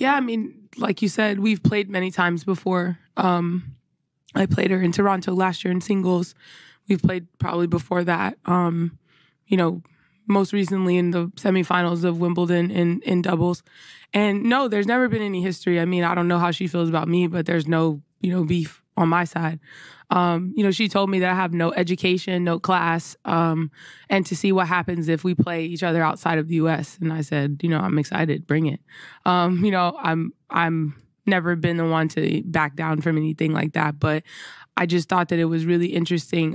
Yeah, I mean, like you said, we've played many times before. I played her in Toronto last year in singles. We've played probably before that, you know, most recently in the semifinals of Wimbledon in doubles. And no, there's never been any history. I mean, I don't know how she feels about me, but there's no, beef on my side. She told me that I have no education, no class, and to see what happens if we play each other outside of the U.S. And I said, I'm excited, bring it. I'm never been the one to back down from anything like that, but I just thought that it was really interesting.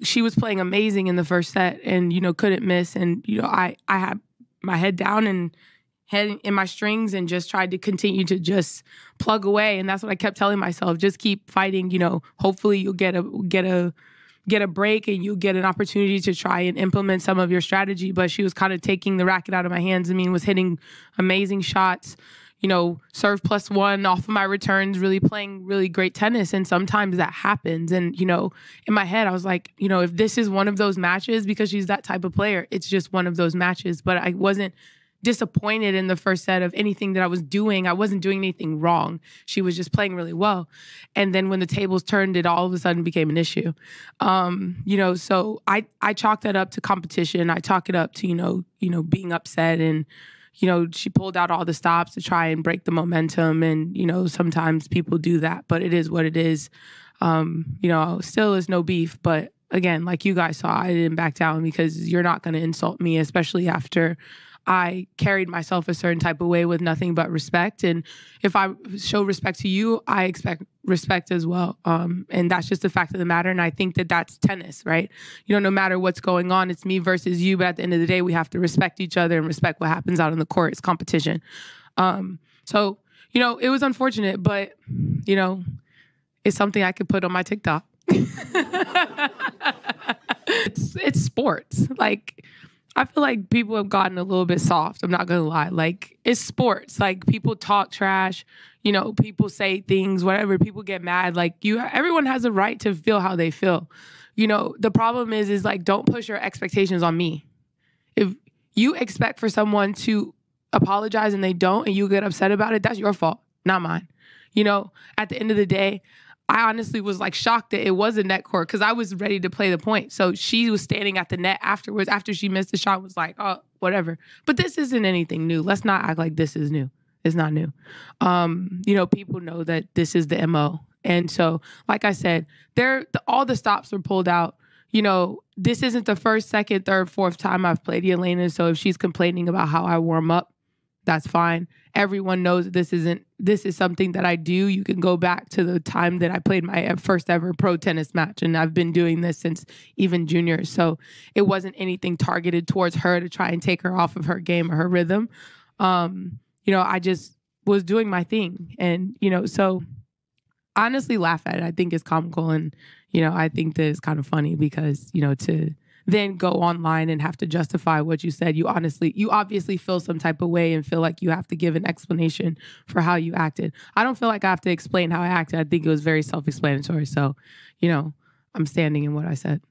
She was playing amazing in the first set and, couldn't miss. And, I had my head down and head in my strings and just tried to continue to just plug away. And that's what I kept telling myself. Just keep fighting, hopefully you'll get a break and you'll get an opportunity to try and implement some of your strategy. But she was kind of taking the racket out of my hands. I mean, was hitting amazing shots, serve +1 off of my returns, really playing really great tennis. And sometimes that happens. And, in my head, I was like, if this is one of those matches, because she's that type of player, it's just one of those matches. But I wasn't disappointed in the first set of anything that I was doing. I wasn't doing anything wrong. She was just playing really well. And then when the tables turned, it all of a sudden became an issue. So I chalked that up to competition. I chalk it up to, being upset and, she pulled out all the stops to try and break the momentum. And, sometimes people do that, but it is what it is. Still is no beef, but again, like you guys saw, I didn't back down because you're not going to insult me, especially after I carried myself a certain type of way with nothing but respect. And if I show respect to you, I expect respect as well. And that's just the fact of the matter. And I think that that's tennis, right? No matter what's going on, it's me versus you. But at the end of the day, we have to respect each other and respect what happens out on the court. It's competition. So, it was unfortunate, but, it's something I could put on my TikTok. It's sports. Like, I feel like people have gotten a little bit soft. I'm not going to lie. Like, it's sports. Like, people talk trash. People say things, whatever. People get mad. Like, everyone has a right to feel how they feel. The problem is like, don't push your expectations on me. If you expect for someone to apologize and they don't, and you get upset about it, that's your fault, not mine. At the end of the day, I honestly was like shocked that it was a net court because I was ready to play the point. So she was standing at the net afterwards after she missed the shot, was like, oh, whatever. But this isn't anything new. Let's not act like this is new. It's not new. People know that this is the MO. And so, like I said, all the stops were pulled out. This isn't the first, second, third, fourth time I've played Jelena. So if she's complaining about how I warm up, that's fine. Everyone knows this is something that I do. You can go back to the time that I played my first ever pro tennis match. And I've been doing this since even junior. So it wasn't anything targeted towards her to try and take her off of her game or her rhythm. I just was doing my thing. And, so I honestly laugh at it. I think it's comical. And, I think that it's kind of funny because, to then go online and have to justify what you said. You obviously feel some type of way and feel like you have to give an explanation for how you acted. I don't feel like I have to explain how I acted. I think it was very self-explanatory. So, I'm standing in what I said.